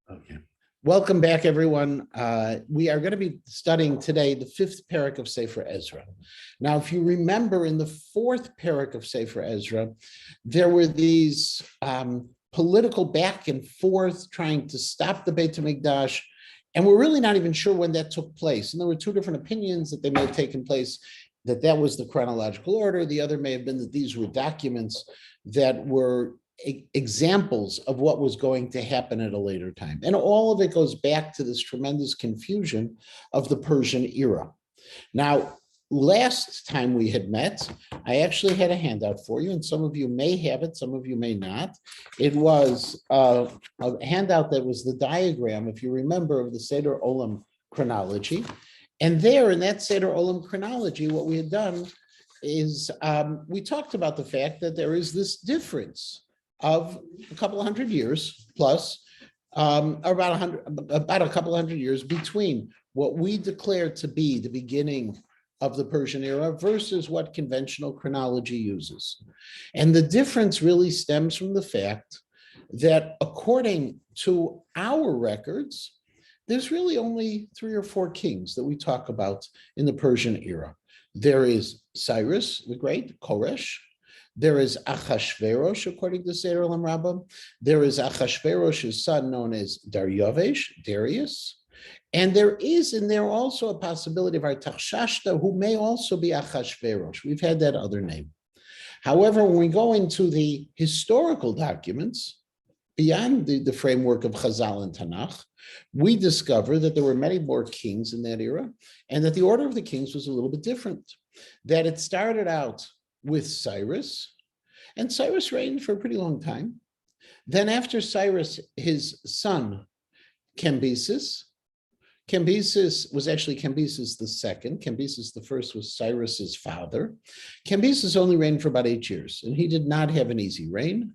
Okay. Welcome back, everyone. We are going to be studying today the fifth parak of Sefer Ezra. Now, if you remember, in the fourth parak of Sefer Ezra, there were these political back and forth trying to stop the Beit HaMikdash, and we're really not even sure when that took place. And there were two different opinions that they may have taken place, that was the chronological order. The other may have been that these were documents that were examples of what was going to happen at a later time. And all of it goes back to this tremendous confusion of the Persian era. Now, last time we had met, I actually had a handout for you, and some of you may have it, some of you may not. It was a handout that was the diagram, if you remember, of the Seder Olam chronology. And there in that Seder Olam chronology, what we had done is we talked about the fact that there is this difference of a couple of hundred years plus, about a couple of hundred years between what we declare to be the beginning of the Persian era versus what conventional chronology uses. And the difference really stems from the fact that according to our records, there's really only 3 or 4 kings that we talk about in the Persian era. There is Cyrus the Great, Koresh. There is Achashverosh, according to Seder Olam Rabbah. There is Achashverosh's son, known as Darius. And there is in there also a possibility of Artaxashta, who may also be Achashverosh. We've had that other name. However, when we go into the historical documents, beyond the framework of Chazal and Tanakh, we discover that there were many more kings in that era, and that the order of the kings was a little bit different. That it started out with Cyrus, and Cyrus reigned for a pretty long time. Then after Cyrus, his son, Cambyses. Cambyses was actually Cambyses the second. Cambyses the first was Cyrus's father. Cambyses only reigned for about 8 years, and he did not have an easy reign.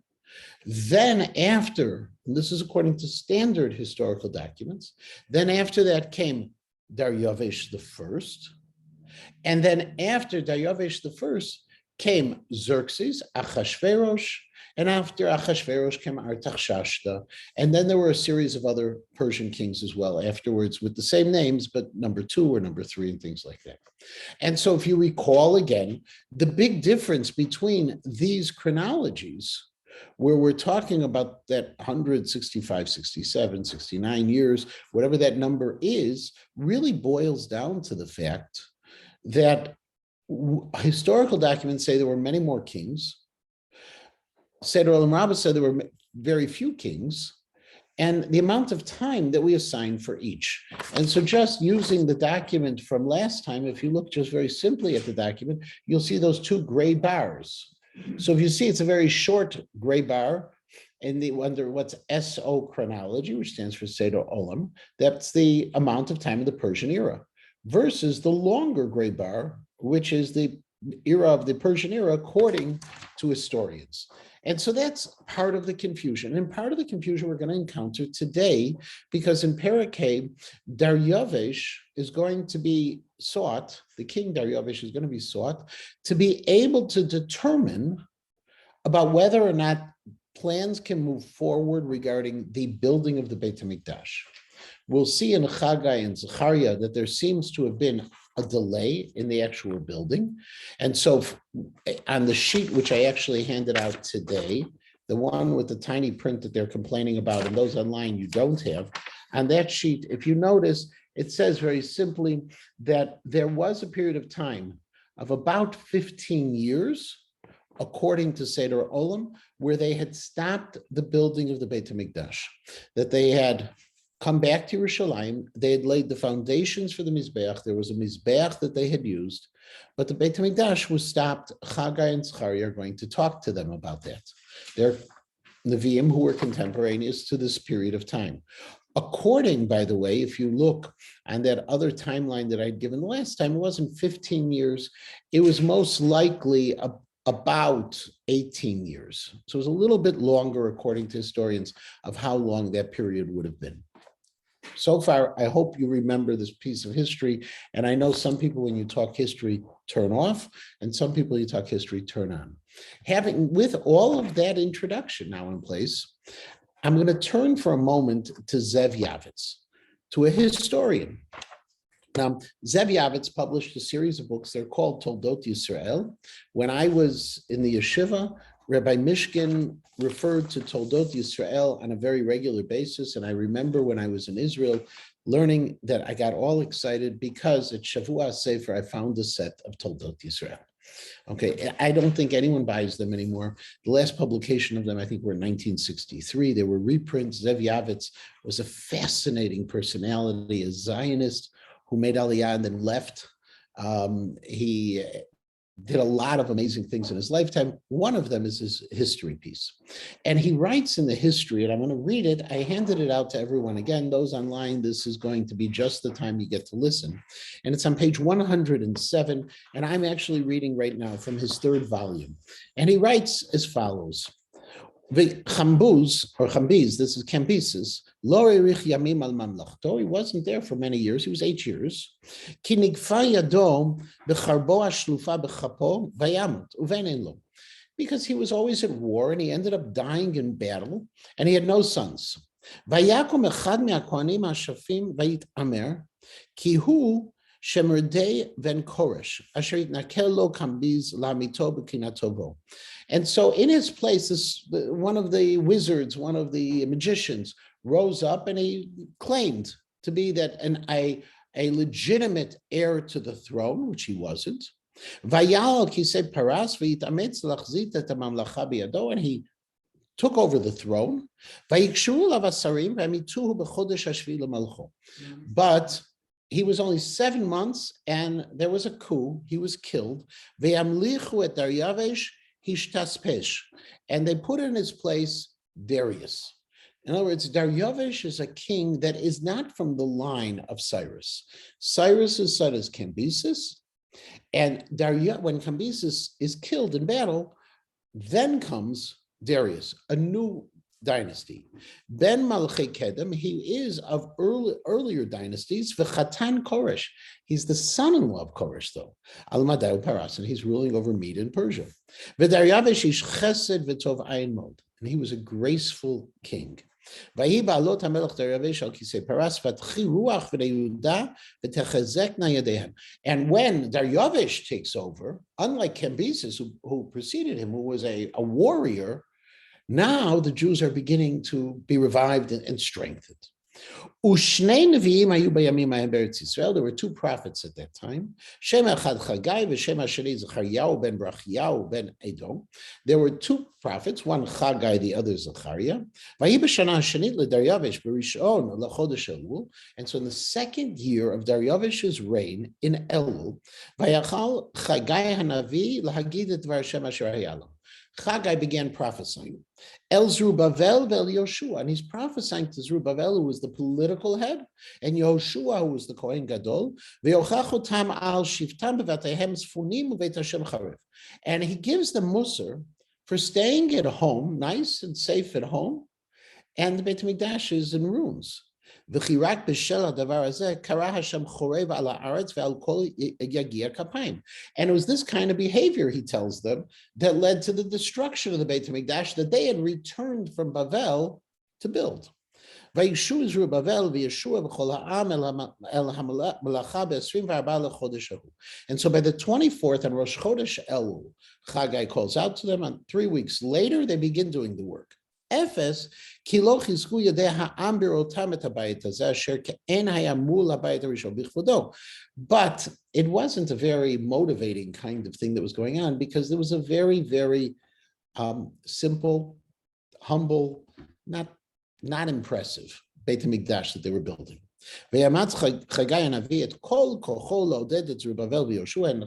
Then after, and this is according to standard historical documents, then after that came Darius the first. And then after Darius the first came Xerxes, Achashverosh, and after Achashverosh came Artaxashta. And then there were a series of other Persian kings as well afterwards with the same names, but number 2 or number 3 and things like that. And so if you recall again, the big difference between these chronologies, where we're talking about that 165, 67, 69 years, whatever that number is, really boils down to the fact that historical documents say there were many more kings. Seder Olam Rabbah said there were very few kings, and the amount of time that we assign for each. And so just using the document from last time, if you look just very simply at the document, you'll see those 2 gray bars. So if you see, it's a very short gray bar under what's SO chronology, which stands for Seder Olam. That's the amount of time of the Persian era, versus the longer gray bar, which is the era of the Persian era according to historians. And so that's part of the confusion. And part of the confusion we're going to encounter today, because in Parakeh, Darius is going to be sought, the king Darius is going to be sought to be able to determine about whether or not plans can move forward regarding the building of the Beit HaMikdash. We'll see in Chagai and Zechariah that there seems to have been a delay in the actual building. And so on the sheet, which I actually handed out today, the one with the tiny print that they're complaining about, and those online you don't have, on that sheet, if you notice, it says very simply that there was a period of time of about 15 years, according to Seder Olam, where they had stopped the building of the Beit HaMikdash, that they had come back to Yerushalayim. They had laid the foundations for the Mizbeach. There was a Mizbeach that they had used, but the Beit HaMikdash was stopped. Chagai and Zechariah are going to talk to them about that. They're Nevi'im who were contemporaneous to this period of time. According, by the way, if you look on that other timeline that I'd given the last time, it wasn't 15 years. It was most likely about 18 years. So it was a little bit longer, according to historians, of how long that period would have been. So far, I hope you remember this piece of history. And I know some people, when you talk history, turn off, and some people you talk history turn on. With all of that introduction now in place, I'm going to turn for a moment to Zev Yavitz, to a historian. Now, Zev Yavitz published a series of books. They're called Toldot Yisrael. When I was in the yeshiva, Rabbi Mishkin referred to Toldot Yisrael on a very regular basis. And I remember when I was in Israel, learning that I got all excited because at Shavua Sefer, I found a set of Toldot Yisrael. Okay, I don't think anyone buys them anymore. The last publication of them, I think, were in 1963. They were reprints. Zev Yavitz was a fascinating personality, a Zionist who made Aliyah and then left. He did a lot of amazing things in his lifetime. One of them is his history piece. And he writes in the history, and I'm going to read it. I handed it out to everyone. Again, those online, this is going to be just the time you get to listen. And it's on page 107. And I'm actually reading right now from his third volume. And he writes as follows. The Chambuz, or Chambiz, this is Cambyses, lo erich yamim al mamlachto. He wasn't there for many years. He was 8 years. Ki nigfa yado becharbo hashlufa bechapo vayamut uvein lo. Because he was always at war and he ended up dying in battle and he had no sons. Vayakom echad me'akohanim hashafim vayitamer ki hu shemerdei ben koresh asher yitnakel lo Cambiz lamito b'kinatovo. And so in his place, one of the wizards, one of the magicians, rose up and he claimed to be that a legitimate heir to the throne, which he wasn't. And he took over the throne. But he was only 7 months and there was a coup. He was killed. And they put in his place Darius. In other words, Daryavish is a king that is not from the line of Cyrus. Cyrus's son is Cambyses, and when Cambyses is killed in battle, then comes Darius, a new dynasty. Ben Malchei Kedem, he is of earlier dynasties. V'chatan Koresh, he's the son-in-law of Koresh, though. Al-Madai Paras, and he's ruling over Media and Persia. V'Daryavish ish chesed v'tov ayin mod, and he was a graceful king. Vayi ba'alot hamelech Daryavish al kisei Paras v'tchi ruach v'neyuda v'techezekna yadehem. And when Daryavish takes over, unlike Cambyses, who preceded him, who was a warrior, now the Jews are beginning to be revived and strengthened. There were two prophets at that time. There were two prophets, one Chagai, the other Zechariah. And so in the second year of Daryavish's reign in Elul, Chagai began prophesying. El Zerubbabel vel Yoshua, and he's prophesying to Zerubbabel, who was the political head, and Yoshua, who was the Kohen Gadol. Ve'ochachotam al shivtam bevatehem sfunim uvet Hashem charev. And he gives them musar for staying at home, nice and safe at home, and the Beit Mikdash is in ruins. And it was this kind of behavior, he tells them, that led to the destruction of the Beit HaMikdash that they had returned from Bavel to build. And so by the 24th on Rosh Chodesh Elul, Chagai calls out to them, and 3 weeks later, they begin doing the work. But it wasn't a very motivating kind of thing that was going on, because there was a very, very simple, humble, not impressive Beit HaMikdash that they were building. And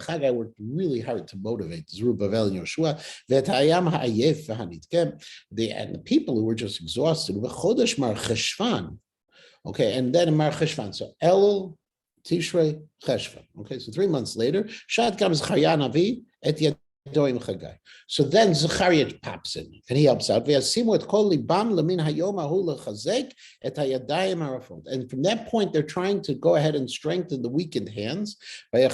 Chagai worked really hard to motivate Zerubbabel and Yoshua. And the people who were just exhausted. Okay, and then Mar Cheshvan. So Elul, Tishrei, Cheshvan. Okay, so 3 months later, Shad comes Chaya Navi et So then Zechariah pops in and he helps out. And from that point, they're trying to go ahead and strengthen the weakened hands. And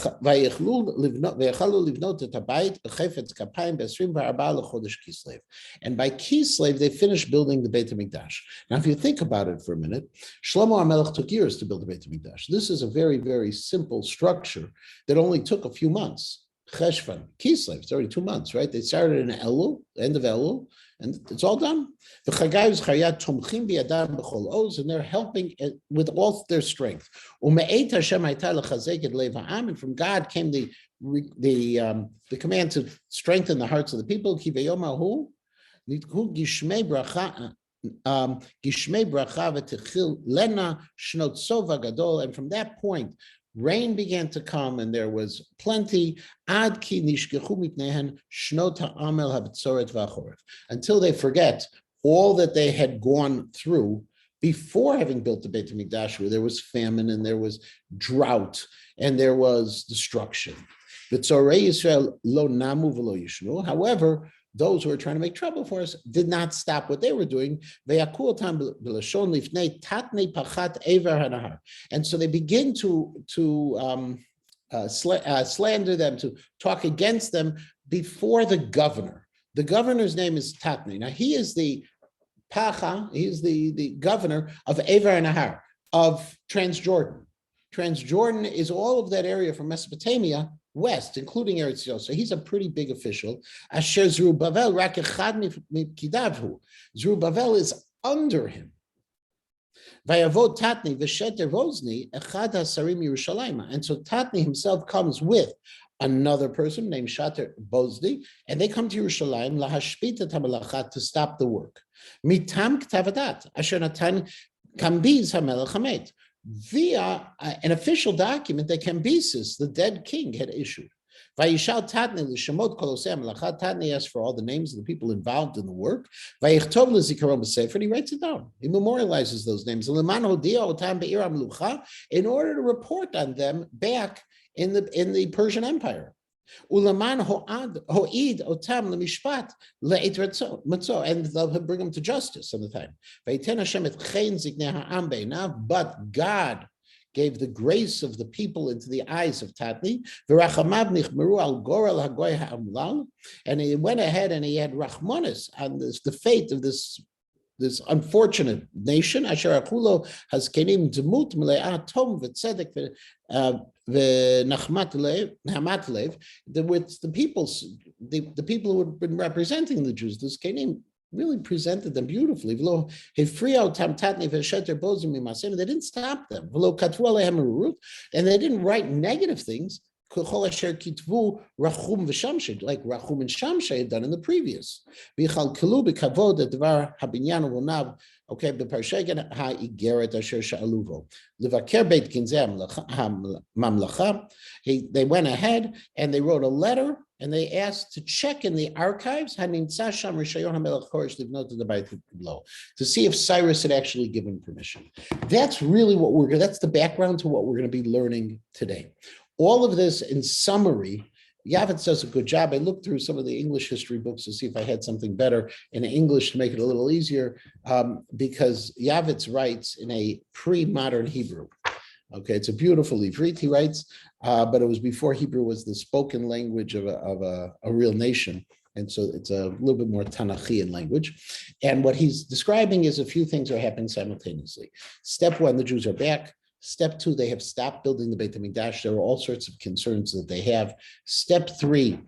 by Kislev, they finished building the Beit HaMikdash. Now, if you think about it for a minute, Shlomo HaMelech took years to build the Beit HaMikdash. This is a very, very simple structure that only took a few months. Cheshvan, Kislev, it's already 2 months, right? They started in Elul, end of Elul, and it's all done. And they're helping with all their strength. And from God came the command to strengthen the hearts of the people. And from that point, rain began to come, and there was plenty. Until they forget all that they had gone through before having built the Beit HaMikdash, where there was famine and there was drought and there was destruction. However, those who are trying to make trouble for us did not stop what they were doing. And so they begin to slander them, to talk against them before the governor. The governor's name is Tatni. Now, he is the Pacha, he is the governor of Ever Nahar, of Transjordan. Transjordan is all of that area from Mesopotamia west, including Eretz Yisrael. So he's a pretty big official. Asher Zerubbabel rak echad mikidavhu. Zerubbabel is under him. Vayavod Tatni v'sheter Rozni echad hasarim Yerushalayim. And so Tatni himself comes with another person named Shater Bozni, and they come to Yerushalayim lahashpita tamalacha, to stop the work. Mitam ktavadat asher natan kambiz hamelech hamet, via an official document that Cambyses, the dead king, had issued. Vayishal Tatni l'shemot kol osei hamelacha. Tatni asked for all the names of the people involved in the work. Vayichtov l'zikaron b'sefer, and he writes it down. He memorializes those names. L'man hodia otam be'ir hamlucha, in order to report on them back in the Persian Empire. Ulaman ho'id otam lemishpat le'et matzo, and they'll bring them to justice on the time. Vayiten Hashem et chen ziknei ha'am be'inav, but God gave the grace of the people into the eyes of Tatni. V'rachamav nichmeru al gorel hagoy ha'amlal, and he went ahead and he had rachmanis on the fate of this unfortunate nation. Asher akulo hazkenim demut mele'ah tom v'tzedek v'nachmat lev, with the people who had been representing the Jews, the Zkenim really presented them beautifully. They didn't stop them, and they didn't write negative things, like Rachum and Shamshay had done in the previous. Okay, the Parshegan ha igeret asher sha'aluvo. Levaker beit kinzeh mamlacha. They went ahead and they wrote a letter and they asked to check in the archives to see if Cyrus had actually given permission. That's really that's the background to what we're going to be learning today. All of this in summary. Yavitz does a good job. I looked through some of the English history books to see if I had something better in English to make it a little easier, because Yavitz writes in a pre-modern Hebrew. Okay, it's a beautiful Ivrit he writes, but it was before Hebrew was the spoken language of a real nation. And so it's a little bit more Tanachian language. And what he's describing is a few things are happening simultaneously. Step one, the Jews are back. Step two, they have stopped building the Beit HaMikdash. There are all sorts of concerns that they have. Step three,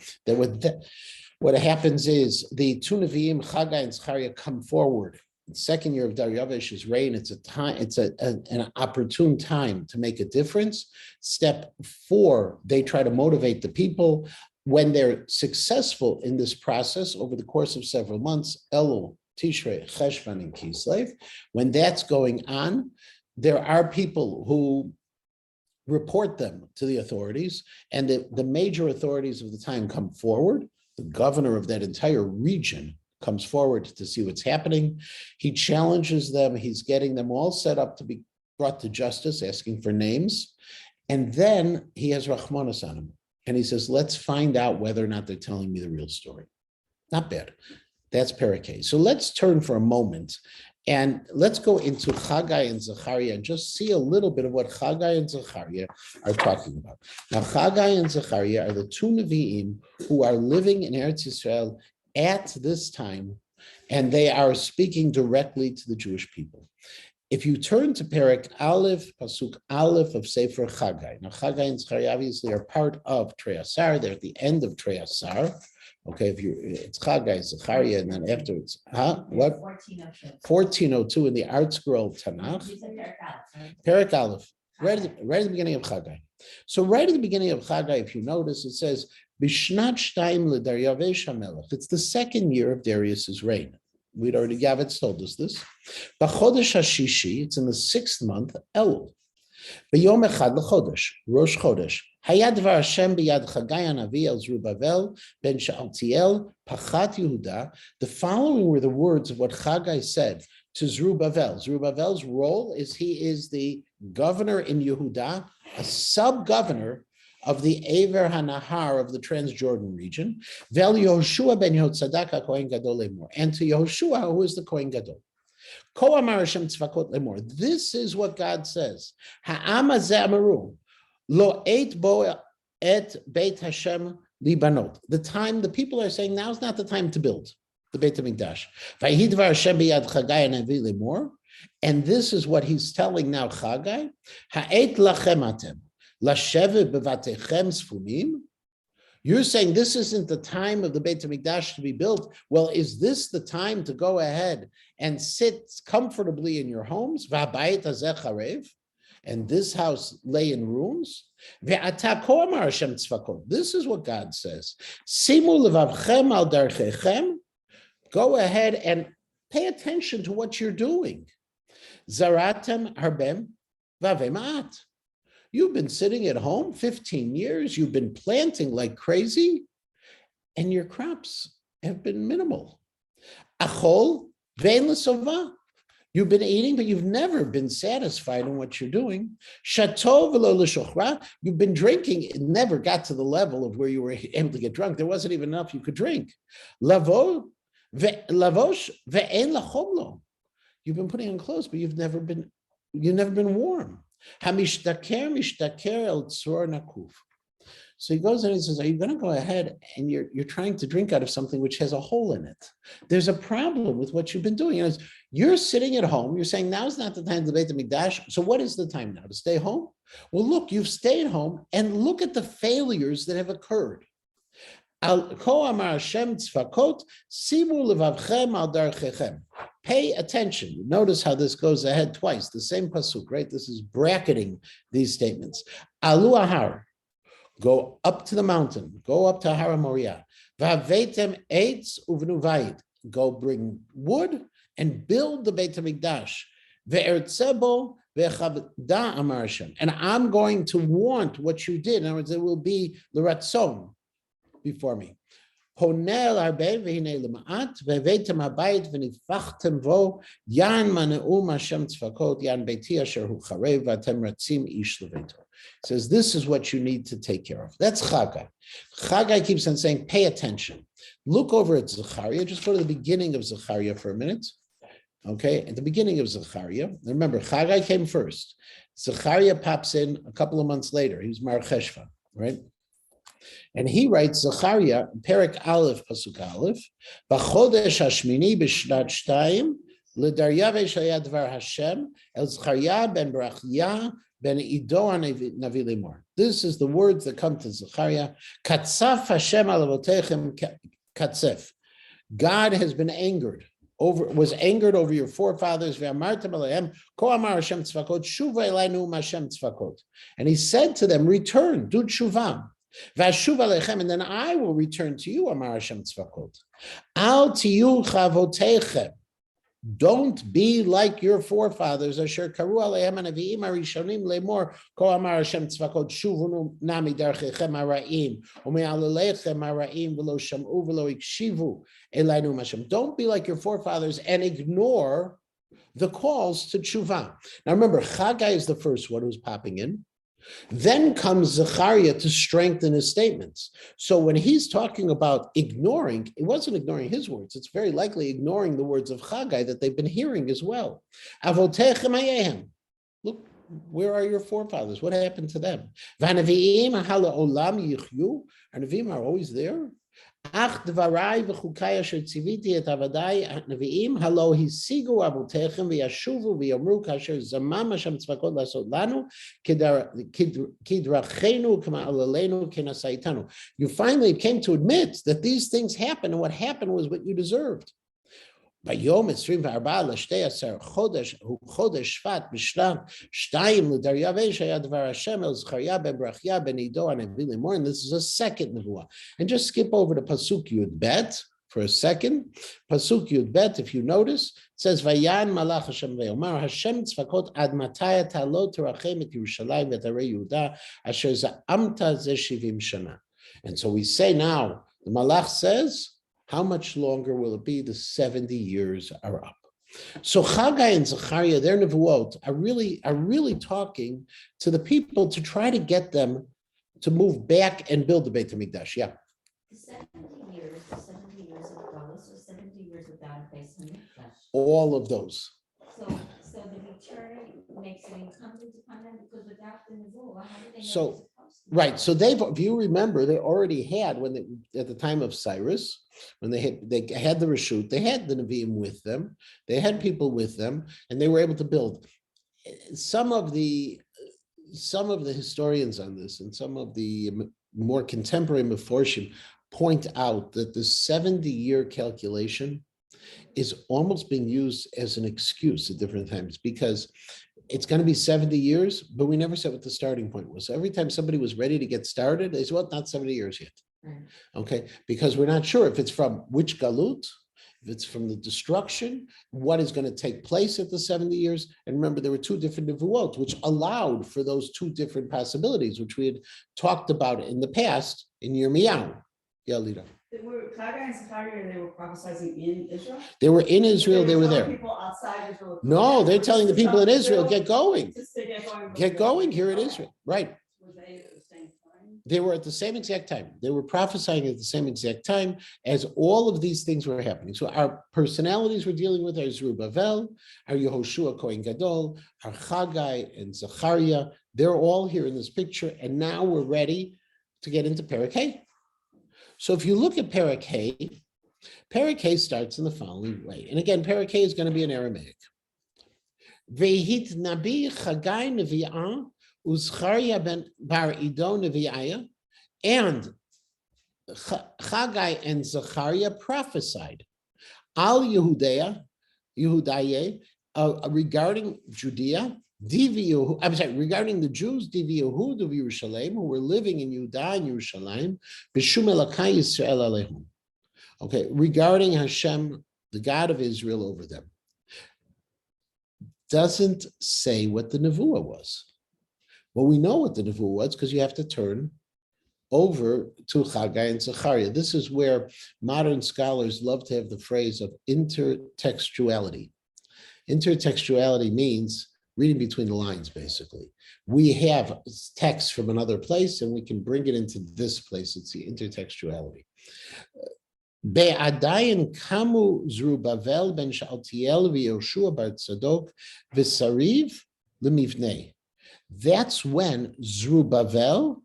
what happens is the two Nevi'im, Chagai and Zechariah, come forward. The second year of Dariavesh's reign, it's an opportune time to make a difference. Step four, they try to motivate the people. When they're successful in this process over the course of several months, Elul, Tishrei, Cheshvan, and Kislev, when that's going on, there are people who report them to the authorities, and the major authorities of the time come forward. The governor of that entire region comes forward to see what's happening. He challenges them. He's getting them all set up to be brought to justice, asking for names. And then he has Rachmanis on him. And he says, let's find out whether or not they're telling me the real story. Not bad. That's Parakeh. So let's turn for a moment and let's go into Chagai and Zechariah and just see a little bit of what Chagai and Zechariah are talking about. Now, Chagai and Zechariah are the two Nevi'im who are living in Eretz Yisrael at this time, and they are speaking directly to the Jewish people. If you turn to Perek Aleph, Pasuk Aleph of Sefer Chagai. Now, Chagai and Zechariah obviously are part of Trei Asar. They're at the end of Trei Asar. Okay, it's Chagai, Zechariah, and then after it's what? 1402 in the Art Scroll Tanakh. Perek Aleph, right at the beginning of Chagai. So right at the beginning of Chagai, if you notice, it says Bishnat Shtaim LeDaryavesh HaMelech. It's the second year of Darius's reign. We'd already, Gavitz told us this. B'chodesh HaShishi, it's in the 6th month, Elul. B'yom Echad L'chodesh, Rosh Chodesh. Hayad Dvar Hashem b'yad Chagai HaNavi el Zerubbabel ben Shealtiel Pachat Yehuda. The following were the words of what Chagai said to Zerubbabel. Zerubbabel's role is he is the governor in Yehuda, a sub-governor of the Aver HaNahar of the Transjordan region. Vel Yehoshua ben Yehotzadak HaKohen Gadol Lemor. And to Yehoshua, who is the Kohen Gadol. Ko Amar Hashem Tzvakot Lemor. This is what God says. Ha'am hazeh amaru. Lo et bo et Beit Hashem libanot. The people are saying now's not the time to build the Beit HaMikdash. Vayhi dvar Hashem biyad Chagai HaNavi lemor. And this is what he's telling now Chagai. Ha'et lachem atem lashevet bevatechem sfunim. You're saying this isn't the time of the Beit HaMikdash to be built. Well, is this the time to go ahead and sit comfortably in your homes? V'habayit hazeh charev. And this house lay in ruins. This is what God says. Simu levavchem al darchechem. Go ahead and pay attention to what you're doing. Zaratem harbem vavemaat. You've been sitting at home 15 years. You've been planting like crazy, and your crops have been minimal. Achol vein l'sova. You've been eating, but you've never been satisfied in what you're doing. Chateau v'lo l'shochra. You've been drinking. It never got to the level of where you were able to get drunk. There wasn't even enough you could drink. Lavosh ve'en lachomlo. You've been putting on clothes, but you've never been warm. Hamishtaker mishtaker el tzor nakuf. So he goes and he says, are you going to go ahead and you're trying to drink out of something which has a hole in it? There's a problem with what you've been doing. You're sitting at home. You're saying now's not the time to Beit HaMikdash. So what is the time now? To stay home? Well, look, you've stayed home and look at the failures that have occurred. Pay attention. Notice how this goes ahead twice. The same pasuk, right? This is bracketing these statements. Alu ahar. Go up to the mountain. Go up to Har Moriah. V'havetem eitz uvnuvayit. Go bring wood and build the Beit HaMikdash. Ve'ertzebo ve'chavda amar Hashem. And I'm going to want what you did. In other words, it will be l'ratzon before me. Honel arbe v'hinei l'ma'at ve'vetem habayit v'nifachtem vo yan maneum Hashem tzvakot yan beiti asher hu charev v'atem ratzim ish leveto. Says this is what you need to take care of. That's Chagai. Chagai keeps on saying, pay attention. Look over at Zechariah. Just go to the beginning of Zechariah for a minute. Okay, at the beginning of Zechariah. Remember, Chagai came first. Zechariah pops in a couple of months later. He was Mar Cheshvan, right? And he writes Zechariah, Perek Aleph, Pasuk Aleph, B'chodesh hashmini b'shnat shtayim, l'daryavesh hayad dvar Hashem, el Zechariah ben Barachya, ben Ido Navi Limor. This is the words that come to Zechariah. Katzaf Hashem alavotechem katzef. God has been was angered over your forefathers. Ve'amartem alehem ko amar Hashem tzvakot shuva elainu Hashem tzvakot. And he said to them, return, do tshuva. V'ashuv alechem, and then I will return to you, amar Hashem tzvakot. Al tiyu chavotechem. Don't be like your forefathers. Asher karu alehem hanaviim harishonim lemor ko amar Hashem tzvakot shuvunu nami darchechem haraim ume'alelechem haraim v'lo sham'u v'lo ikshivu elainu Hashem. Don't be like your forefathers and ignore the calls to tshuva. Now remember, Chagai is the first one who's popping in. Then comes Zechariah to strengthen his statements. So when he's talking about ignoring, it wasn't ignoring his words. It's very likely ignoring the words of Haggai that they've been hearing as well. Avotechem hayehem. Look, where are your forefathers? What happened to them? V'hanaviim ha'la'olam yichyu. Our Nevi'im are always there. Ach dvarai v'chukai asher tziviti et avadai nevi'im halo hisigu avotechem v'yashuvu v'yomru kasher zamam Hashem tzvakot lasot lanu kidrachenu k'ma'alalenu kenasaitanu. You finally came to admit that these things happened, and what happened was what you deserved. ביום 24 ל-12 חודש, הוא חודש שבט בשלב 2 לדריווש היה דבר השם אל זכריה בן ברכיה בן עידו הנביא לאמור, and this is a second nevuah. And just skip over to Pasuk Yud Bet for a second. Pasuk Yud Bet, if you notice, it says, Vayan malach Hashem ve'omar, Hashem tzvakot ad mataya ta'lo terachem et Yerushalayim v'et arei Yehuda asher za'amta ze 70 shana. And so we say now, the malach says, how much longer will it be? The 70 years are up. So Haggai and Zechariah, their nevuot, are really talking to the people to try to get them to move back and build the Beit HaMikdash. Yeah. 70 years of Galus, or 70 years without a Beit HaMikdash. All of those. So the return makes it incumbent upon them, because without the nevuah, how do they know? So, right. So if you remember, they already had, when they, at the time of Cyrus, when they had the Reshut, they had the Nevi'im with them, they had people with them, and they were able to build. Some of the historians on this, and some of the more contemporary Meforshim point out that the 70-year calculation is almost being used as an excuse at different times, because it's going to be 70 years, but we never said what the starting point was. So every time somebody was ready to get started, they said, well, not 70 years yet. Right. Okay, because we're not sure if it's from which galut, if it's from the destruction, what is going to take place at the 70 years. And remember, there were two different nevuot, which allowed for those two different possibilities, which we had talked about in the past in Yirmiyahu. Yeah, Lita. Were Haggai and Zechariah, they were prophesying in Israel? They were in Israel, they were there. People outside Israel. No, they're telling the people in Israel, get going. Just to get going. Get going here in Israel, right. Were they at the same time? They were at the same exact time. They were prophesying at the same exact time as all of these things were happening. So our personalities we're dealing with are Zerubbabel, our Yehoshua Kohen Gadol, our Haggai and Zechariah. They're all here in this picture. And now we're ready to get into Perek Hey. So if you look at Perek Hey starts in the following way. And again, Perek Hey is going to be in Aramaic. Vehit Nabi Haggai Nevi'ah Uzcharia ben Bar Ido Nevi'aya, and Haggai and Zechariah prophesied al Yehudaye regarding Judea, regarding the Jews, Divi Yehud of Yerushalayim, who were living in Judah and Yerushalayim, B'shum Elokai Yisrael Alehum. Okay, regarding Hashem, the God of Israel over them. Doesn't say what the nevuah was. Well, we know what the nevuah was because you have to turn over to Haggai and Zechariah. This is where modern scholars love to have the phrase of intertextuality. Intertextuality means reading between the lines, basically. We have text from another place and we can bring it into this place. It's the intertextuality. Be'adayin kamu Zerubbabel ben Shealtiel v'Yoshua bar Tzadok v'Sariv l'mivnei. That's when Zerubbabel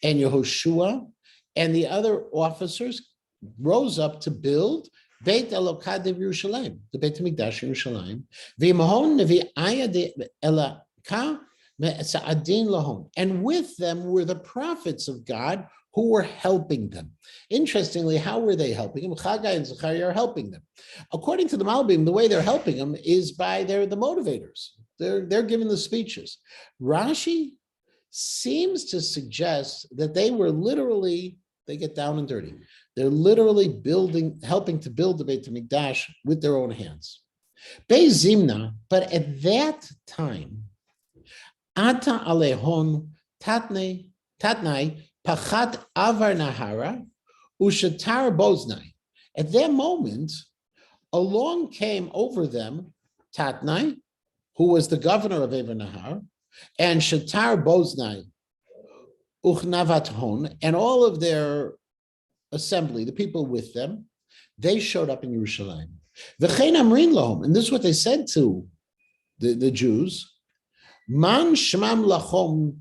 and Yehoshua and the other officers rose up to build Beit Elokad of Yerushalayim, the Beit HaMikdash in Yerushalayim. V'imahon nevi'aya de Elokah me'sa'adin lahon. And with them were the prophets of God who were helping them. Interestingly, how were they helping them? Haggai and Zechariah are helping them. According to the Malbim, the way they're helping them is by the motivators. They're giving the speeches. Rashi seems to suggest that they were literally, they get down and dirty. They're literally helping to build the Beit HaMikdash with their own hands. Bei Zimna, but at that time, Ata alehon tatnai pachat avar nahara ushatar boznai. At that moment, along came over them Tatnai, who was the governor of Avar Nahar, and Shatar Boznai, uchnavat hon, and all of their assembly, the people with them, they showed up in Yerushalayim. V'chein amrin lahom, and this is what they said to the Jews. Man shmam lachom.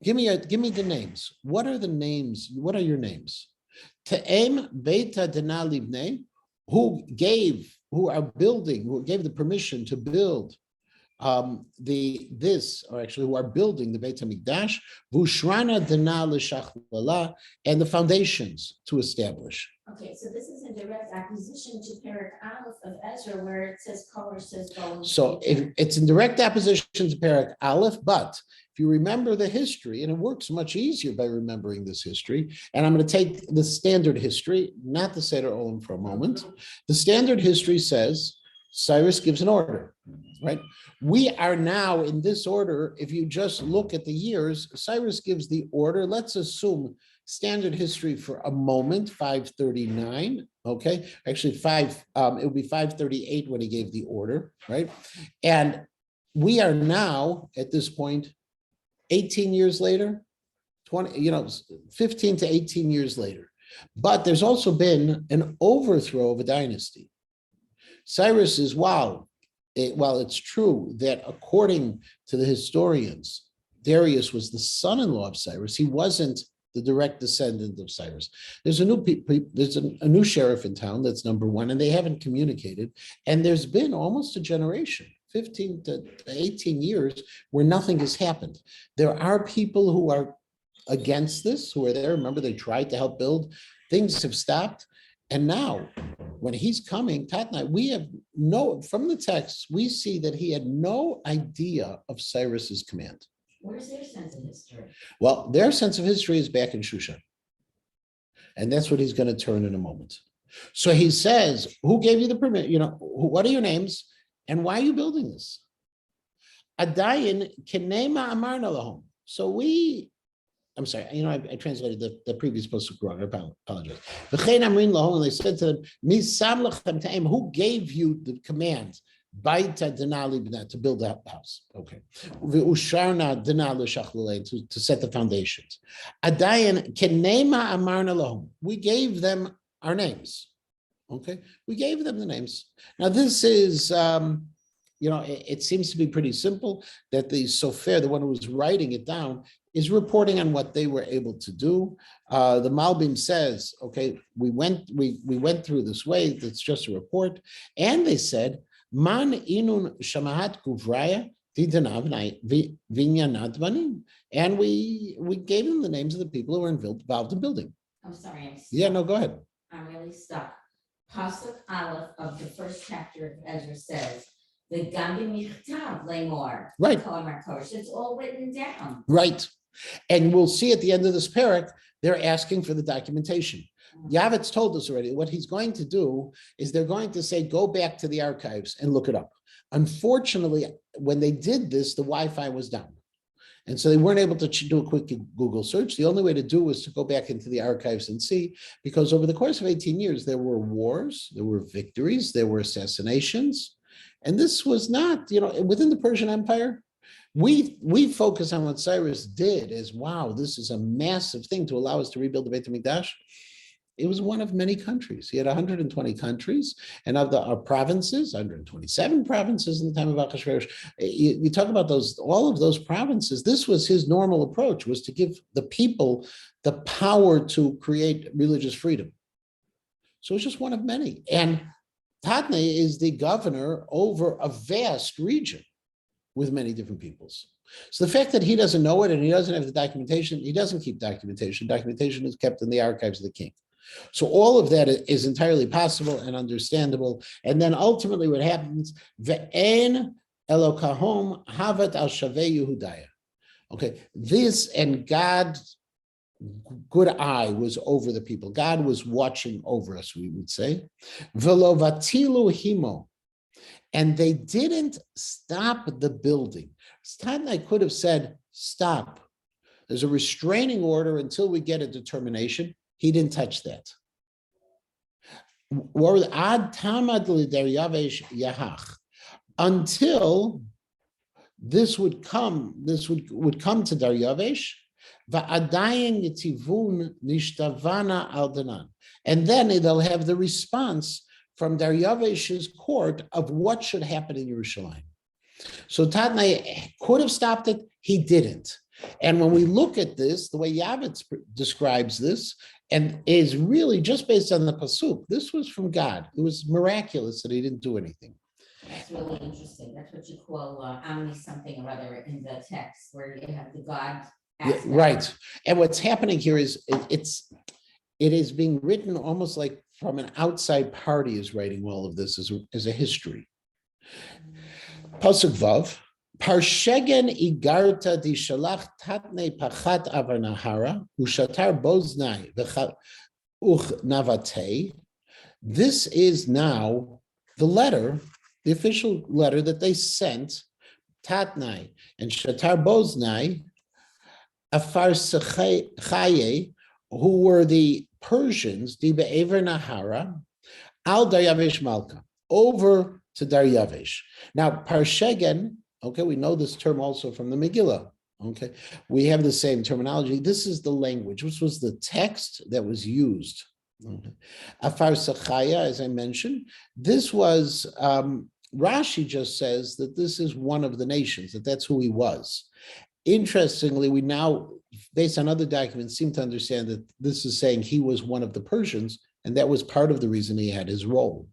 Give me the names. What are the names? What are your names? Te'em Beita Dena Livnei, who gave the permission to build who are building the Beit HaMikdash, Vushrana Dena L'Shachlala, and the foundations to establish. Okay, so this is a direct opposition to Perek Aleph of Ezra, where it says color says go. So it's in direct opposition to Perek Aleph, but if you remember the history, and it works much easier by remembering this history, and I'm going to take the standard history, not the Seder Olam for a moment. The standard history says Cyrus gives an order, right? We are now in this order. If you just look at the years, Cyrus gives the order. Let's assume standard history for a moment, 539, okay? Actually, it would be 538 when he gave the order, right? And we are now at this point 18 years later, 15 to 18 years later. But there's also been an overthrow of a dynasty. Cyrus is, while it's true that according to the historians, Darius was the son-in-law of Cyrus, he wasn't the direct descendant of Cyrus. There's a new sheriff in town, that's number one, and they haven't communicated. And there's been almost a generation, 15 to 18 years, where nothing has happened. There are people who are against this, who are there. Remember, they tried to help build. Things have stopped. And now, when he's coming, Tatnai, from the text, we see that he had no idea of Cyrus's command. Where's their sense of history? Well, their sense of history is back in Shushan. And that's what he's going to turn in a moment. So he says, who gave you the permit? What are your names? And why are you building this? Adayin kenema amarna lahom. So I'm sorry, I translated the previous posuk wrong. I apologize. V'chein amrin lahom, and they said to them, misam lechem ta'im, who gave you the command? Baita denali b'nat, to build that house. Okay. V'usharna denali shachlale, to set the foundations. Adayin kenema amarna lahom. We gave them our names. Okay, we gave them the names. Now this is, it seems to be pretty simple that the Sofer, the one who was writing it down, is reporting on what they were able to do. The Malbim says, okay, we went through this way. That's just a report, and they said, "Man inun shamahat guvraya vinyanat banim," and we gave them the names of the people who were involved in building. I'm sorry. Yeah, no, go ahead. I'm really stuck. Pasuk Aleph of the first chapter of Ezra says, "The Gambi Michtav Lemor." Right. It's all written down. Right. And we'll see at the end of this parak, they're asking for the documentation. Yavet's told us already, what he's going to do is they're going to say, go back to the archives and look it up. Unfortunately, when they did this, the Wi-Fi was down. And so they weren't able to do a quick Google search. The only way to do was to go back into the archives and see, because over the course of 18 years, there were wars, there were victories, there were assassinations. And this was not, within the Persian Empire, we focus on what Cyrus did as, wow, this is a massive thing to allow us to rebuild the Beit HaMikdash. It was one of many countries. He had 120 countries, and of our provinces, 127 provinces in the time of Achashverosh. You talk about all of those provinces. This was his normal approach, was to give the people the power to create religious freedom. So it's just one of many. And Tatnai is the governor over a vast region with many different peoples. So the fact that he doesn't know it and he doesn't have the documentation, he doesn't keep documentation. Documentation is kept in the archives of the king. So all of that is entirely possible and understandable. And then ultimately what happens, Ve'en Elokahom Havat al Shavei Yehudaya. Okay, this, and God's good eye was over the people. God was watching over us, we would say. Velovatilu himo. And they didn't stop the building. Tatnai could have said, stop. There's a restraining order until we get a determination. He didn't touch that. Until this would come to Daryavesh, Va'adayin yitivun nishtavana aldanan. And then they'll have the response from Daryavesh's court of what should happen in Yerushalayim. So Tatnai could have stopped it, he didn't. And when we look at this, the way Yavitz describes this, and is really just based on the pasuk, this was from God. It was miraculous that he didn't do anything. That's really interesting. That's what you call omni something or other in the text, where you have the God Yeah, aspect. right. And what's happening here is it is being written almost like from an outside party is writing all of this as a history. Pasuk Vav, Parshegen igarta di shalach tatne pachat avarnahara ushatar boznai uch navate. This is now the letter, the official letter that they sent Tatnai and Shatar Boznai, Afar Chaye, who were the Persians, Diba Ever Nahara, Al Daryavesh Malka, over to Daryavesh. Now, Parshegen, okay, we know this term also from the Megillah. Okay, we have the same terminology. This is the language, which was the text that was used. Okay. Afar Sachaya, as I mentioned, this was, Rashi just says that this is one of the nations, that's who he was. Interestingly, we now, based on other documents, seem to understand that this is saying he was one of the Persians, and that was part of the reason he had his role.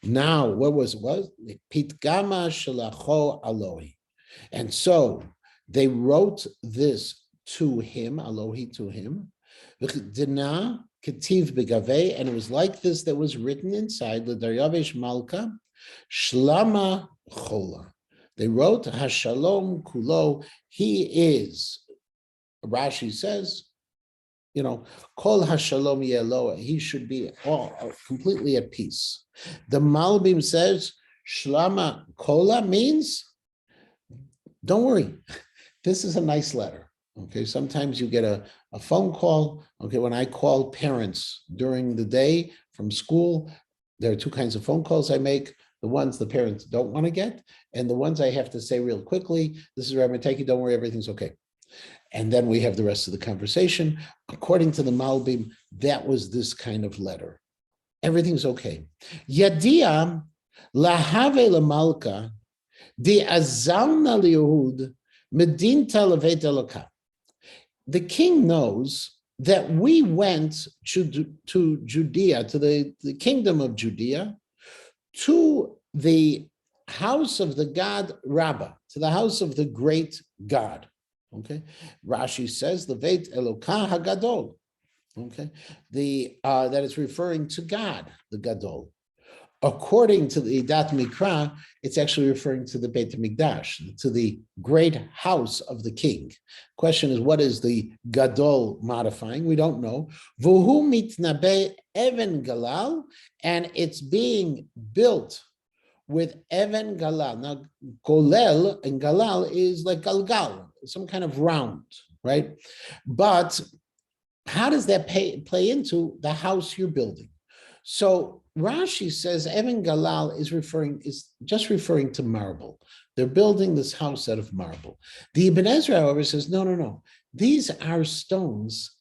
Now, what was Pitgama Shalacho Alohi. And so they wrote this to him, Alohi to him, Dina Ketiv Begave, and it was like this that was written inside the Daryavesh Malka, Shlama Chola. They wrote Hashalom Kulo. He is, Rashi says, Kol Hashalom Yeloah. He should be all completely at peace. The Malbim says Shlama Kola means, don't worry, this is a nice letter. Okay, sometimes you get a phone call. Okay, when I call parents during the day from school, there are two kinds of phone calls I make. The ones the parents don't want to get, and the ones I have to say real quickly, this is where I'm going to take you, don't worry, everything's okay. And then we have the rest of the conversation. According to the Malbim, that was this kind of letter. Everything's okay. Yadia lahave lamalka di azalna liud medinta levet eloka. The king knows that we went to Judea, to the kingdom of Judea, to the house of the God Rabbah, to the house of the great God. Okay, Rashi says the Veit Elokah Hagadol. Okay, that is referring to God, the Gadol. According to the Dat Mikra, it's actually referring to the Beit HaMikdash, to the great house of the king. Question is, what is the Gadol modifying? We don't know. Vuhu mitnabe even galal, and it's being built with even galal. Now, golel and galal is like galgal, some kind of round, right? But how does that play into the house you're building? So Rashi says Even Galal is just referring to marble. They're building this house out of marble. The Ibn Ezra, however, says, no. These are stones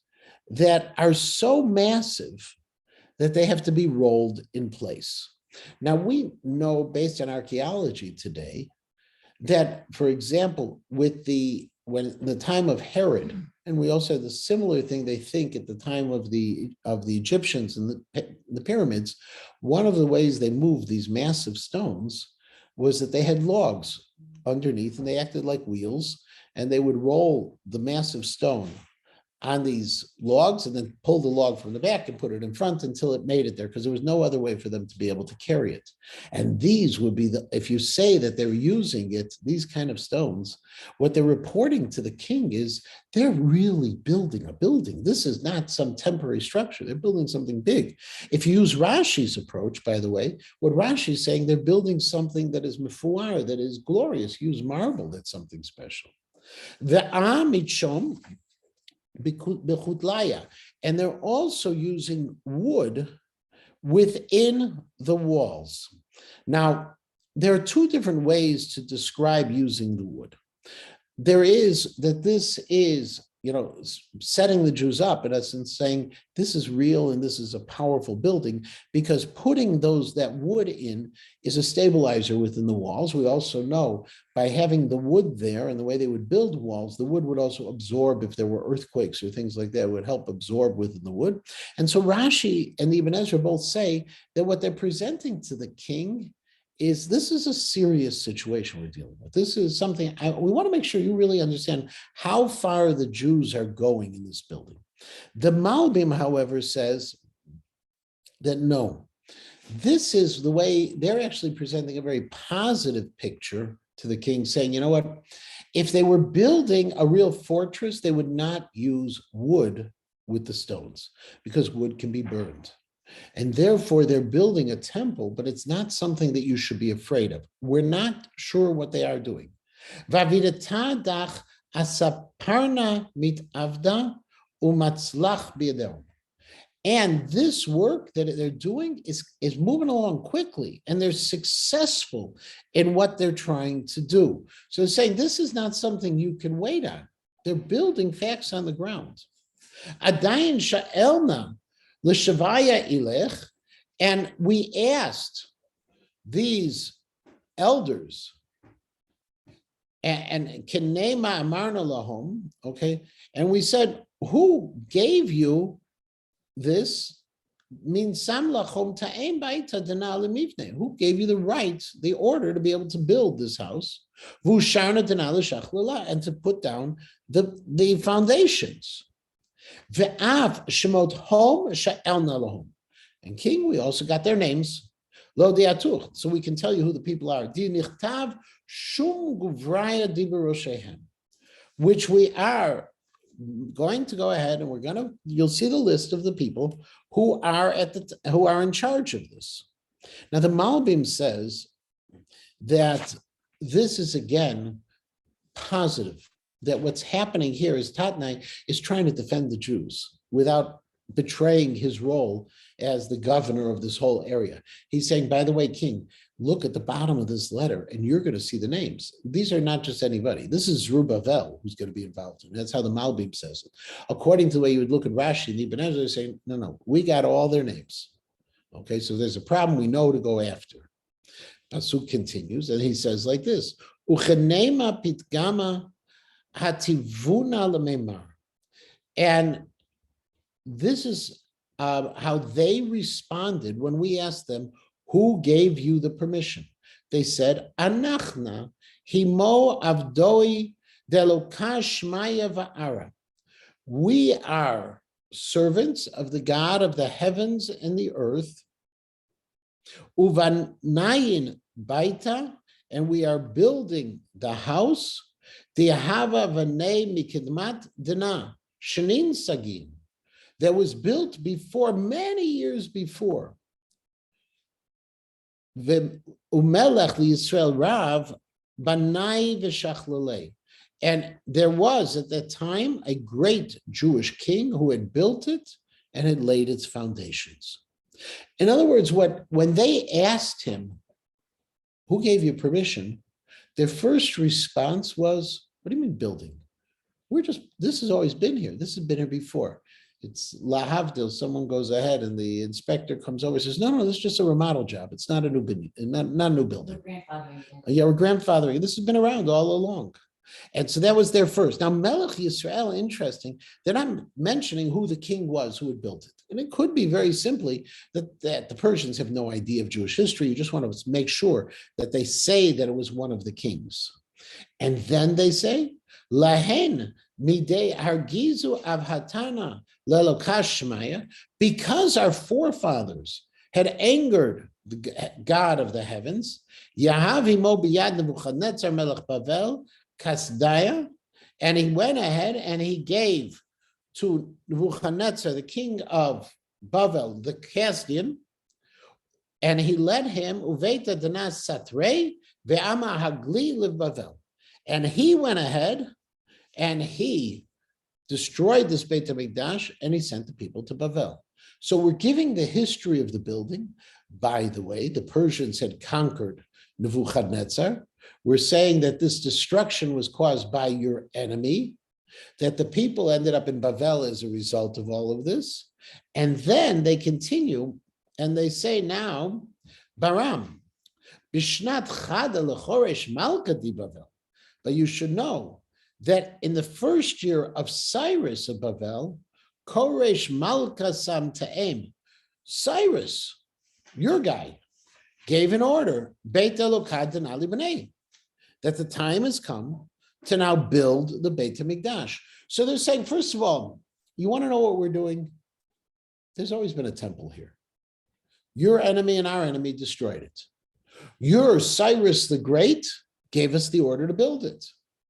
that are so massive that they have to be rolled in place. Now, we know, based on archaeology today, that, for example, when the time of Herod, and we also have the similar thing they think at the time of the Egyptians and the pyramids, one of the ways they moved these massive stones was that they had logs underneath and they acted like wheels, and they would roll the massive stone on these logs and then pull the log from the back and put it in front until it made it there, because there was no other way for them to be able to carry it. And these would be if you say that they're using it, these kind of stones, what they're reporting to the king is they're really building a building. This is not some temporary structure. They're building something big. If you use Rashi's approach, by the way, what Rashi's saying, they're building something that is mefuar, that is glorious. Use marble, that's something special. The Amichom, and they're also using wood within the walls. Now, there are two different ways to describe using the wood. There is that this is setting the Jews up, in essence, saying this is real and this is a powerful building, because putting that wood in is a stabilizer within the walls. We also know by having the wood there and the way they would build walls, the wood would also absorb if there were earthquakes or things like that, it would help absorb within the wood. And so Rashi and Ibn Ezra both say that what they're presenting to the king is this is a serious situation we're dealing with. This is something we want to make sure you really understand how far the Jews are going in this building. The Malbim, however, says that no, this is the way they're actually presenting a very positive picture to the king, saying, you know what, if they were building a real fortress, they would not use wood with the stones because wood can be burned. And therefore, they're building a temple, but it's not something that you should be afraid of. We're not sure what they are doing. And this work that they're doing is moving along quickly, and they're successful in what they're trying to do. So they're saying this is not something you can wait on. They're building facts on the ground. Adayin sha'elna l'shavaya ilech, and we asked these elders, and kenema amarna lahom, okay, and we said, who gave you this? Means sam lachom ta'em baita dana lemivne. Who gave you the right, the order to be able to build this house? V'usharna dana l'shach l'la, and to put down the foundations. Ve'av shemot hom sha'elna lahom. And king, we also got their names. Lo diatuch, so we can tell you who the people are. Di nichtav shum guvraya diberoshehem, which we are going to go ahead and you'll see the list of the people who are in charge of this. Now the Malbim says that this is again positive, that what's happening here is Tatnai is trying to defend the Jews without betraying his role as the governor of this whole area. He's saying, by the way, king, look at the bottom of this letter and you're going to see the names. These are not just anybody. This is Zerubbabel who's going to be involved in it. That's how the Malbim says it. According to the way you would look at Rashi and Ibn Ezra, saying, no, we got all their names. Okay, so there's a problem we know to go after. Pasuk continues and he says like this, Uchenema pitgama hativuna lememar. And this is how they responded when we asked them, who gave you the permission? They said, Anachna himo avdoi delokash maya va'ara. We are servants of the God of the heavens and the earth. Uvanayin baita, and we are building the house. Diahava vanei mikidmat dina shenin sagim, that was built before, many years before. Umelech Yisrael Rav banai v'shachlalei, and there was at that time a great Jewish king who had built it and had laid its foundations. In other words, when they asked him, who gave you permission? Their first response was, what do you mean building? This has always been here. This has been here before. It's lahavdil, someone goes ahead and the inspector comes over and says, no, this is just a remodel job. It's not a new building, not a new building. Yeah, we're grandfathering. This has been around all along. And so that was their first. Now, Melech Yisrael, interesting, they're not mentioning who the king was who had built it. And it could be very simply that the Persians have no idea of Jewish history. You just want to make sure that they say that it was one of the kings. And then they say, Lahen midei hargizu avhatana lelokashmaya, because our forefathers had angered the God of the heavens, Yahavimo biyad Nebuchadnezzar melech Bavel kasdaya, and he went ahead and he gave to Nebuchadnezzar, the king of Bavel, the Kasdian, and he led him uveta danas satrei ve'ama hagli liv Bavel, and he went ahead and he destroyed this Beit HaMikdash and he sent the people to Bavel. So we're giving the history of the building. By the way, the Persians had conquered Nebuchadnezzar. We're saying that this destruction was caused by your enemy. that the people ended up in Bavel as a result of all of this. And then they continue and they say now, Baram, Bishnat Chada Lechoresh Malka di Bavel. But you should know that in the first year of Cyrus of Bavel, Koresh Malka Sam Ta'em, Cyrus, your guy, gave an order, Beit Elokad Denali B'nei, that the time has come to now build the Beit HaMikdash. So they're saying, first of all, you want to know what we're doing? There's always been a temple here. Your enemy and our enemy destroyed it. Your Cyrus the Great gave us the order to build it.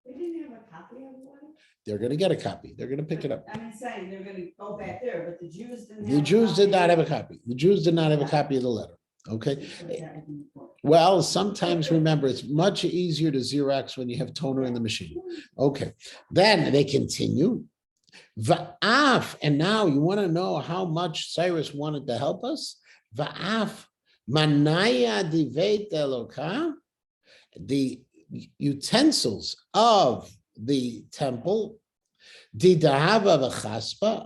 They didn't have a copy of it? They're going to get a copy. They're going to pick it up. I'm saying they're gonna go back there, but the Jews didn't. The Jews did not have a copy. The Jews did not have a copy of the letter. Okay. Well, sometimes remember, it's much easier to Xerox when you have toner in the machine. Okay. Then they continue. Va'af, and now you want to know how much Cyrus wanted to help us? Va'af, manaya diveit eloka, the utensils of the temple, di dahava v'chaspa,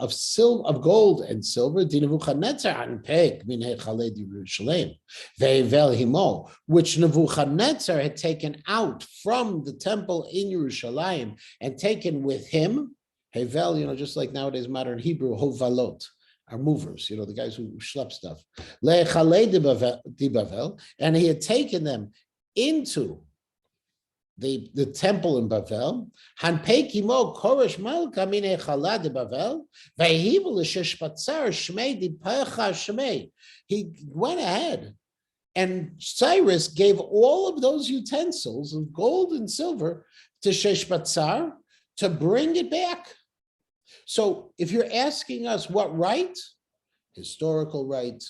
of gold and silver, di Nebuchadnezzar anpek min hechalei Yerushalayim ve'evel himo, which Nebuchadnezzar had taken out from the temple in Yerushalayim and taken with him. Hevel, just like nowadays modern Hebrew, hovalot, are movers, the guys who schlep stuff. Le'echalei di Bavel, and he had taken them into the temple in Bavel. Hanpekimo koresh malka min echala di Bavel, ve'hivu l'sheshpatzar shmei di pecha shmei. He went ahead, and Cyrus gave all of those utensils of gold and silver to Sheshbatzar to bring it back. So if you're asking us what right, historical right,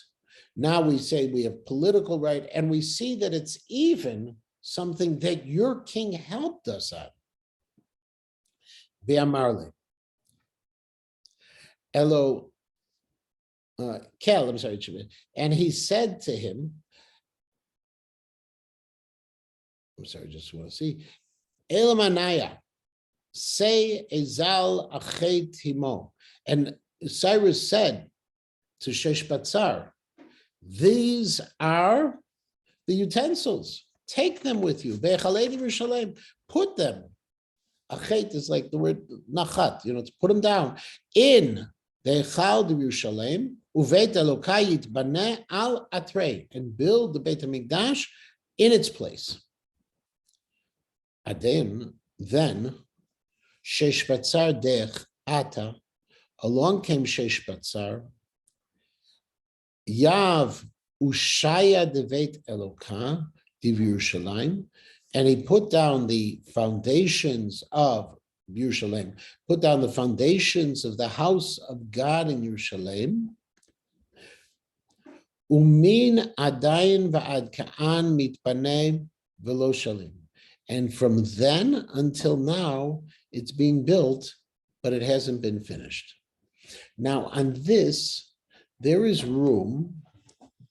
now we say we have political right, and we see that it's even something that your king helped us on. V'amarle. Elo, Kel, I'm sorry, and he said to him, I'm sorry, just want to see, Elamanaya, say Ezal Achet Himo. And Cyrus said to Sheshbatzar, these are the utensils. Take them with you. Put them. Achet is like the word nachat, to put them down in the Echal de Yerushalayim, Uveit Elokai Yitbaneh al Atrei, and build the Beit HaMikdash in its place. Then Sheshbatzar dech ata, along came Sheshbatzar, Yav ushaya devet Eloka div Yerushalayim, and he put down the foundations of Yerushalayim, put down the foundations of the house of God in Yerushalayim. Umin adayin va'ad ka'an mitpaneh v'lo shalim. And from then until now, it's being built, but it hasn't been finished. Now, on this, there is room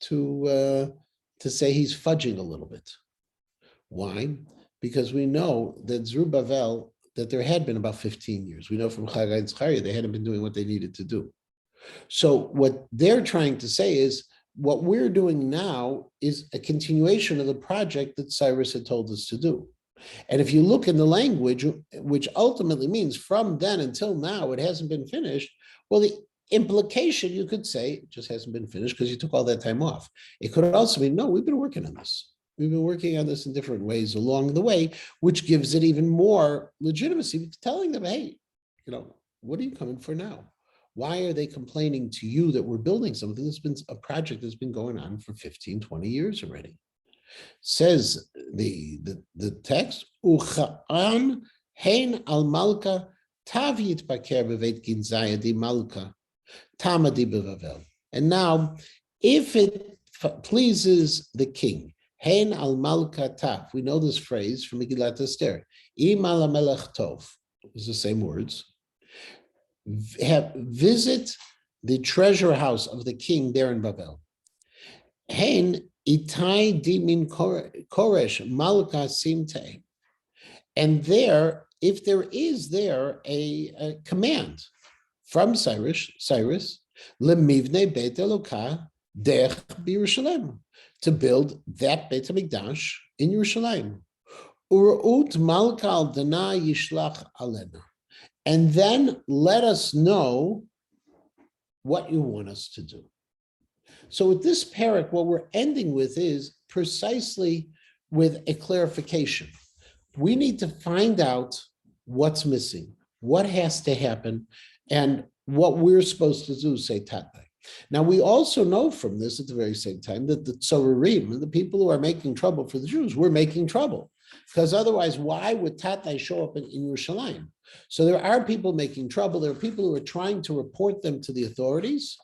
to say he's fudging a little bit. Why? Because we know that Zerubbabel, that there had been about 15 years. We know from Chagai and Zechariah, they hadn't been doing what they needed to do. So what they're trying to say is, what we're doing now is a continuation of the project that Cyrus had told us to do. And if you look in the language, which ultimately means from then until now, it hasn't been finished, well, the implication, you could say, it just hasn't been finished because you took all that time off. It could also mean, no, we've been working on this. We've been working on this in different ways along the way, which gives it even more legitimacy, telling them, hey, what are you coming for now? Why are they complaining to you that we're building something that's been a project that's been going on for 15, 20 years already? Says the text, Ucha'an hein al malka tav yitbaker b'veit ginzaya di malka tamadi b'vavel. And now, if it pleases the king, hein al malka tav, we know this phrase from Megillat Esther, im al melech tov, it's the same words, visit the treasure house of the king there in Babel. Hein Itai dimin koresh malka simte. And there, if there is there a command from Cyrus, Lemivne Beit Elokah Dech B'Yerushalayim, to build that Beit HaMikdash in Yerushalayim. Urut Malkal Dana Yishlach Alena. And then let us know what you want us to do. So with this parak, what we're ending with is precisely with a clarification. We need to find out what's missing, what has to happen, and what we're supposed to do, say Tatai. Now, we also know from this at the very same time that the Tzorarim, the people who are making trouble for the Jews, were making trouble. Because otherwise, why would Tatai show up in Yerushalayim? So there are people making trouble. There are people who are trying to report them to the authorities.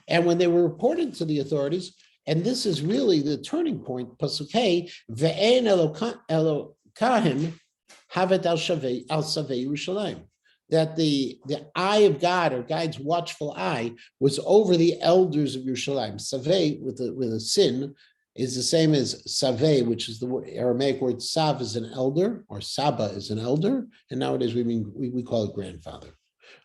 And when they were reported to the authorities, and this is really the turning point, Pasuk Hey, Ve'en Elokahim Havet al Savei Yerushalayim, that the eye of God, or God's watchful eye, was over the elders of Yerushalayim. Savei with a sin is the same as Saveh, which is the Aramaic word Sav is an elder, or Saba is an elder, and nowadays we call it grandfather.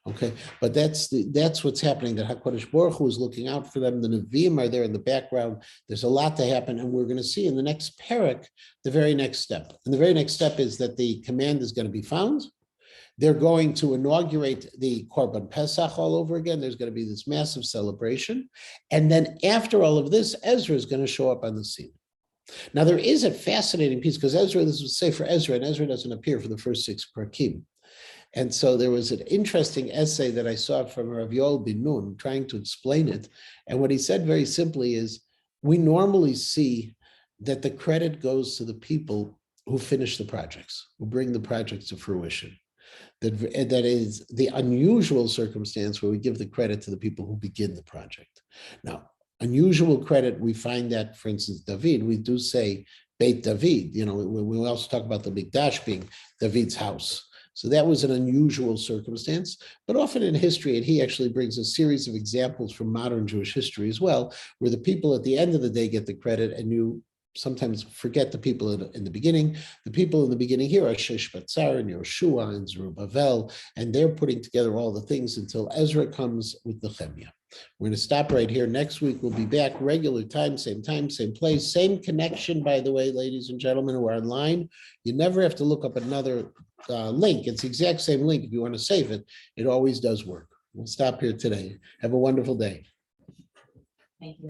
Okay, but that's what's happening. That HaKadosh Baruch Hu is looking out for them. The Nevi'im are there in the background. There's a lot to happen, and we're going to see in the next parak the very next step. And the very next step is that the command is going to be found. They're going to inaugurate the Korban Pesach all over again. There's going to be this massive celebration. And then after all of this, Ezra is going to show up on the scene. Now, there is a fascinating piece, because Ezra, this was Sefer Ezra, and Ezra doesn't appear for the first 6 parakim. And so there was an interesting essay that I saw from Rav Yoel bin Nun trying to explain it. And what he said very simply is, we normally see that the credit goes to the people who finish the projects, who bring the projects to fruition. That is the unusual circumstance where we give the credit to the people who begin the project. Now, unusual credit, we find that, for instance, David, we do say Beit David. We also talk about the Mikdash being David's house. So that was an unusual circumstance, but often in history, and he actually brings a series of examples from modern Jewish history as well, where the people at the end of the day get the credit, and you sometimes forget the people in the beginning. The people in the beginning here are Sheshbatzar and Yehoshua and Zerubbabel, and they're putting together all the things until Ezra comes with the Nehemiah. We're going to stop right here. Next week, we'll be back regular time, same place, same connection, by the way, ladies and gentlemen who are online. You never have to look up another link. It's the exact same link. If you want to save it, it always does work. We'll stop here today. Have a wonderful day. Thank you.